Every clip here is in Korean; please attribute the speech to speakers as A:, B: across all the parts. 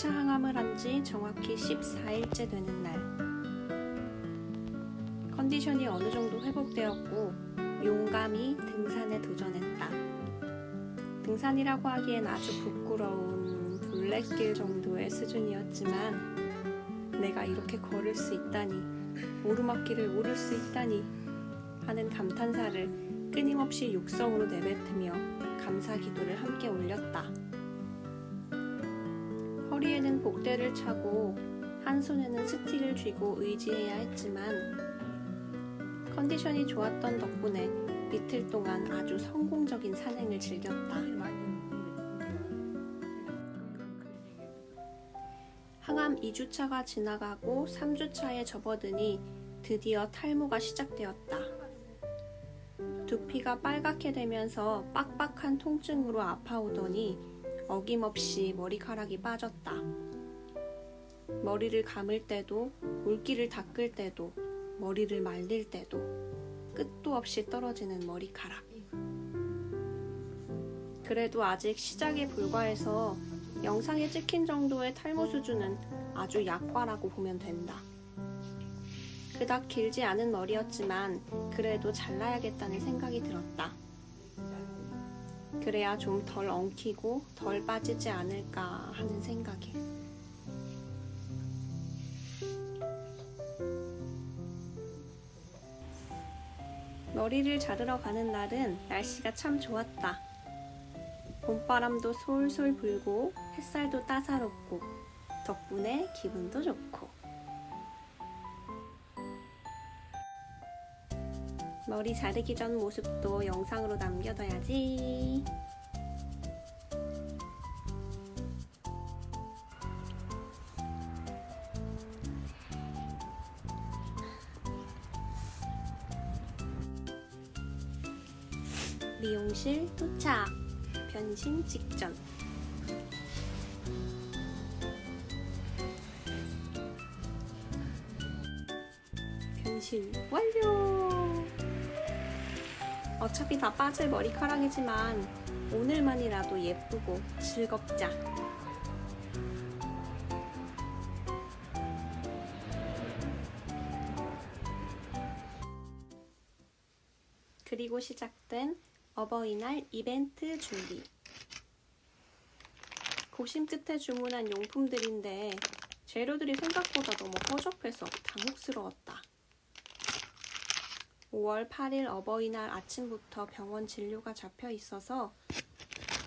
A: 2주차 항암을 한 지 정확히 14일째 되는 날. 컨디션이 어느 정도 회복되었고 용감히 등산에 도전했다. 등산이라고 하기엔 아주 부끄러운 둘레길 정도의 수준이었지만 내가 이렇게 걸을 수 있다니, 오르막길을 오를 수 있다니 하는 감탄사를 끊임없이 육성으로 내뱉으며 감사 기도를 함께 올렸다. 허리에는 복대를 차고 한 손에는 스틱을 쥐고 의지해야 했지만 컨디션이 좋았던 덕분에 이틀 동안 아주 성공적인 산행을 즐겼다. 항암 2주차가 지나가고 3주차에 접어드니 드디어 탈모가 시작되었다. 두피가 빨갛게 되면서 빡빡한 통증으로 아파오더니 어김없이 머리카락이 빠졌다. 머리를 감을 때도, 물기를 닦을 때도, 머리를 말릴 때도 끝도 없이 떨어지는 머리카락. 그래도 아직 시작에 불과해서 영상에 찍힌 정도의 탈모 수준은 아주 약과라고 보면 된다. 그닥 길지 않은 머리였지만 그래도 잘라야겠다는 생각이 들었다. 그래야 좀 덜 엉키고 덜 빠지지 않을까 하는 생각에. 머리를 자르러 가는 날은 날씨가 참 좋았다. 봄바람도 솔솔 불고 햇살도 따사롭고 덕분에 기분도 좋고. 머리 자르기 전 모습도 영상으로 남겨둬야지. 미용실 도착. 변신 직전. 변신 완료! 어차피 다 빠질 머리카락이지만 오늘만이라도 예쁘고 즐겁자. 그리고 시작된 어버이날 이벤트 준비. 고심 끝에 주문한 용품들인데 재료들이 생각보다 너무 허접해서 당혹스러웠다. 5월 8일 어버이날 아침부터 병원 진료가 잡혀 있어서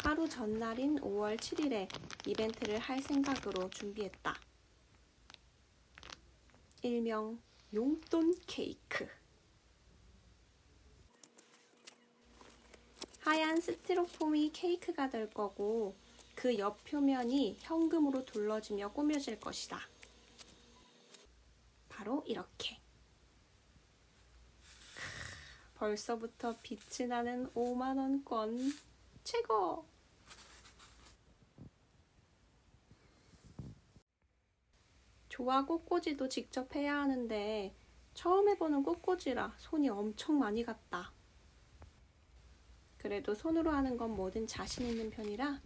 A: 하루 전날인 5월 7일에 이벤트를 할 생각으로 준비했다. 일명 용돈 케이크. 하얀 스티로폼이 케이크가 될 거고 그 옆 표면이 현금으로 둘러지며 꾸며질 것이다. 바로 이렇게. 벌써부터 빛이 나는 5만원권. 최고! 조화 꽃꽂이도 직접 해야 하는데 처음 해보는 꽃꽂이라 손이 엄청 많이 갔다. 그래도 손으로 하는 건 뭐든 자신 있는 편이라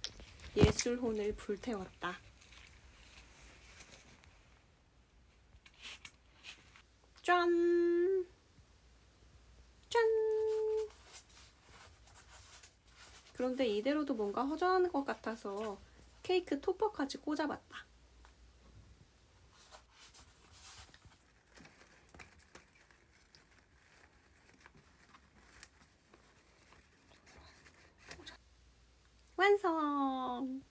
A: 예술혼을 불태웠다. 짠! 짠! 그런데 이대로도 뭔가 허전한 것 같아서 케이크 토퍼까지 꽂아봤다. 완성!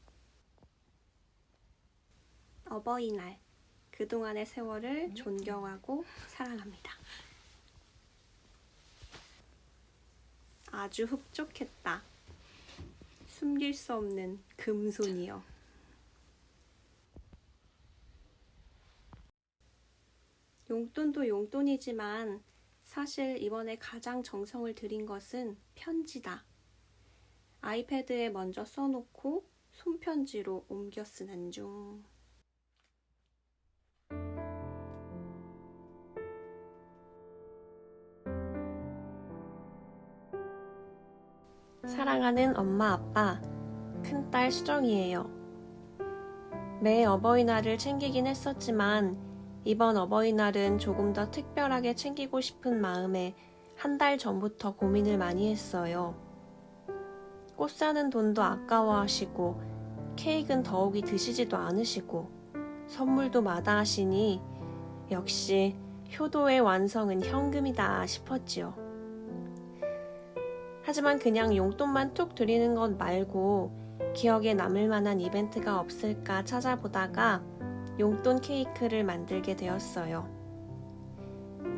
A: 어버이날, 그동안의 세월을 존경하고 사랑합니다. 아주 흡족했다. 숨길 수 없는 금손이여. 용돈도 용돈이지만 사실 이번에 가장 정성을 들인 것은 편지다. 아이패드에 먼저 써놓고 손편지로 옮겨 쓰는 중. 사랑하는 엄마 아빠, 큰딸 수정이에요. 매 어버이날을 챙기긴 했었지만 이번 어버이날은 조금 더 특별하게 챙기고 싶은 마음에 한 달 전부터 고민을 많이 했어요. 꽃 사는 돈도 아까워하시고 케이크는 더욱이 드시지도 않으시고 선물도 마다하시니 역시 효도의 완성은 현금이다 싶었지요. 하지만 그냥 용돈만 툭 드리는 것 말고 기억에 남을 만한 이벤트가 없을까 찾아보다가 용돈 케이크를 만들게 되었어요.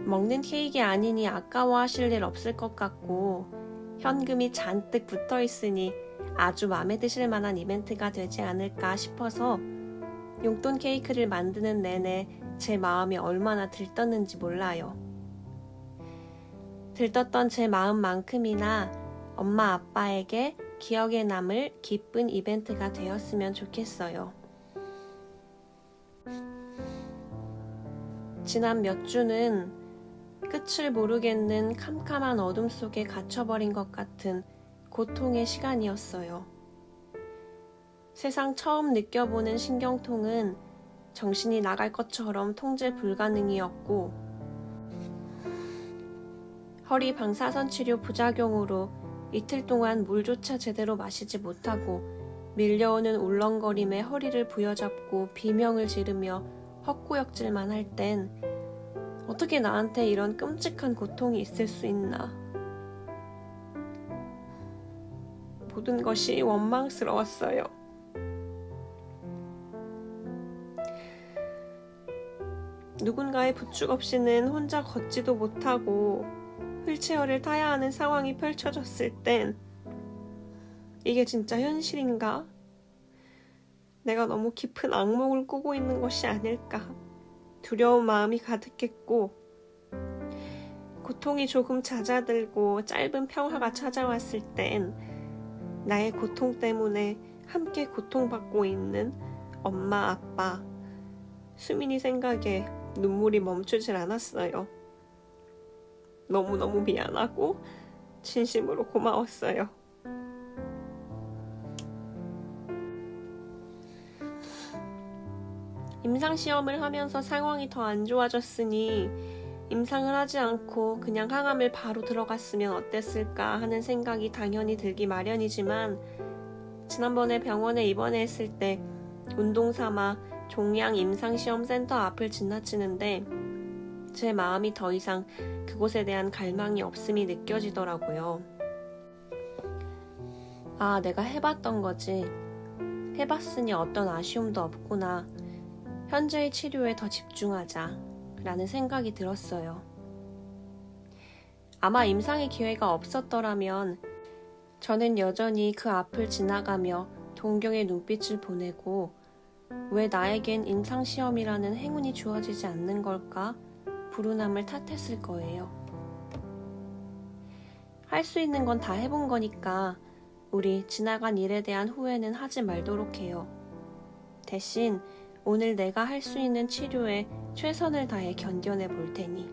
A: 먹는 케이크 아니니 아까워하실 일 없을 것 같고 현금이 잔뜩 붙어 있으니 아주 마음에 드실 만한 이벤트가 되지 않을까 싶어서 용돈 케이크를 만드는 내내 제 마음이 얼마나 들떴는지 몰라요. 들떴던 제 마음만큼이나 엄마 아빠에게 기억에 남을 기쁜 이벤트가 되었으면 좋겠어요. 지난 몇 주는 끝을 모르겠는 캄캄한 어둠 속에 갇혀버린 것 같은 고통의 시간이었어요. 세상 처음 느껴보는 신경통은 정신이 나갈 것처럼 통제 불가능이었고 허리 방사선 치료 부작용으로 이틀 동안 물조차 제대로 마시지 못하고 밀려오는 울렁거림에 허리를 부여잡고 비명을 지르며 헛구역질만 할 땐 어떻게 나한테 이런 끔찍한 고통이 있을 수 있나. 모든 것이 원망스러웠어요. 누군가의 부축 없이는 혼자 걷지도 못하고 휠체어를 타야 하는 상황이 펼쳐졌을 땐 이게 진짜 현실인가? 내가 너무 깊은 악몽을 꾸고 있는 것이 아닐까? 두려운 마음이 가득했고 고통이 조금 잦아들고 짧은 평화가 찾아왔을 땐 나의 고통 때문에 함께 고통받고 있는 엄마, 아빠, 수민이 생각에 눈물이 멈추질 않았어요. 너무너무 미안하고 진심으로 고마웠어요. 임상시험을 하면서 상황이 더 안 좋아졌으니 임상을 하지 않고 그냥 항암을 바로 들어갔으면 어땠을까 하는 생각이 당연히 들기 마련이지만 지난번에 병원에 입원했을 때 운동 삼아 종양 임상시험센터 앞을 지나치는데 제 마음이 더 이상 그곳에 대한 갈망이 없음이 느껴지더라고요. 아, 내가 해봤던 거지. 해봤으니 어떤 아쉬움도 없구나. 현재의 치료에 더 집중하자 라는 생각이 들었어요. 아마 임상의 기회가 없었더라면 저는 여전히 그 앞을 지나가며 동경의 눈빛을 보내고 왜 나에겐 임상시험이라는 행운이 주어지지 않는 걸까? 불운함을 탓했을 거예요. 할 수 있는 건 다 해본 거니까 우리 지나간 일에 대한 후회는 하지 말도록 해요. 대신 오늘 내가 할 수 있는 치료에 최선을 다해 견뎌내 볼 테니.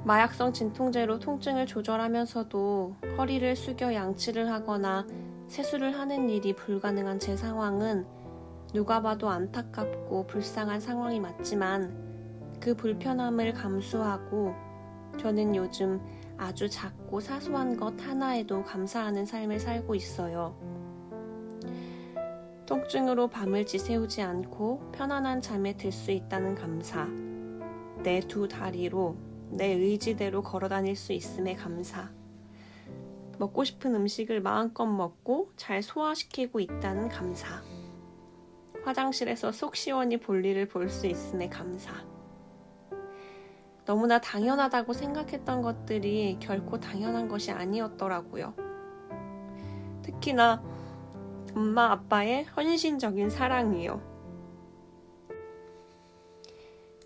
A: 마약성 진통제로 통증을 조절하면서도 허리를 숙여 양치를 하거나 세수를 하는 일이 불가능한 제 상황은 누가 봐도 안타깝고 불쌍한 상황이 맞지만 그 불편함을 감수하고 저는 요즘 아주 작고 사소한 것 하나에도 감사하는 삶을 살고 있어요. 통증으로 밤을 지새우지 않고 편안한 잠에 들 수 있다는 감사. 내 두 다리로 내 의지대로 걸어 다닐 수 있음에 감사. 먹고 싶은 음식을 마음껏 먹고 잘 소화시키고 있다는 감사. 화장실에서 속 시원히 볼일을 볼 수 있음에 감사. 너무나 당연하다고 생각했던 것들이 결코 당연한 것이 아니었더라고요. 특히나 엄마 아빠의 헌신적인 사랑이요.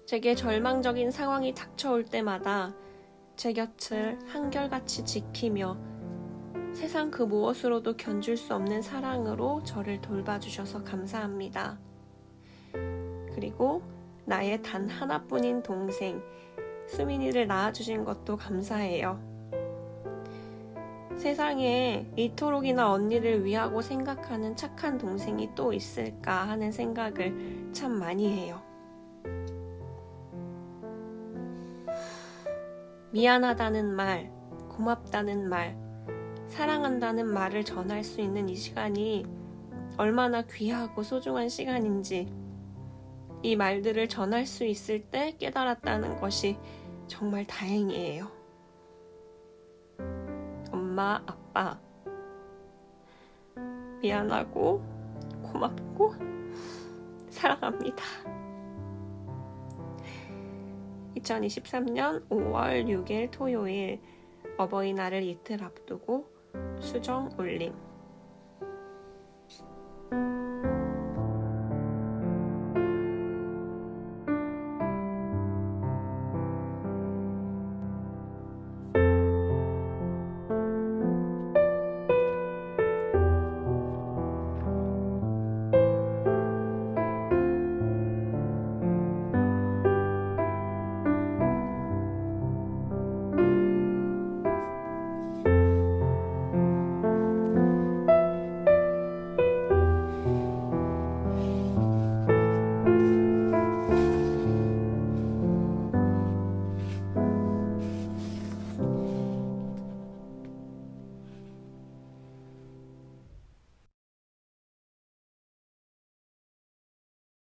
A: 제게 절망적인 상황이 닥쳐올 때마다 제 곁을 한결같이 지키며 세상 그 무엇으로도 견줄 수 없는 사랑으로 저를 돌봐주셔서 감사합니다. 그리고 나의 단 하나뿐인 동생 수민이를 낳아주신 것도 감사해요. 세상에 이토록이나 언니를 위하고 생각하는 착한 동생이 또 있을까 하는 생각을 참 많이 해요. 미안하다는 말, 고맙다는 말, 사랑한다는 말을 전할 수 있는 이 시간이 얼마나 귀하고 소중한 시간인지 이 말들을 전할 수 있을 때 깨달았다는 것이 정말 다행이에요. 엄마, 아빠, 미안하고 고맙고 사랑합니다. 2023년 5월 6일 토요일 어버이날을 이틀 앞두고 수정 올림.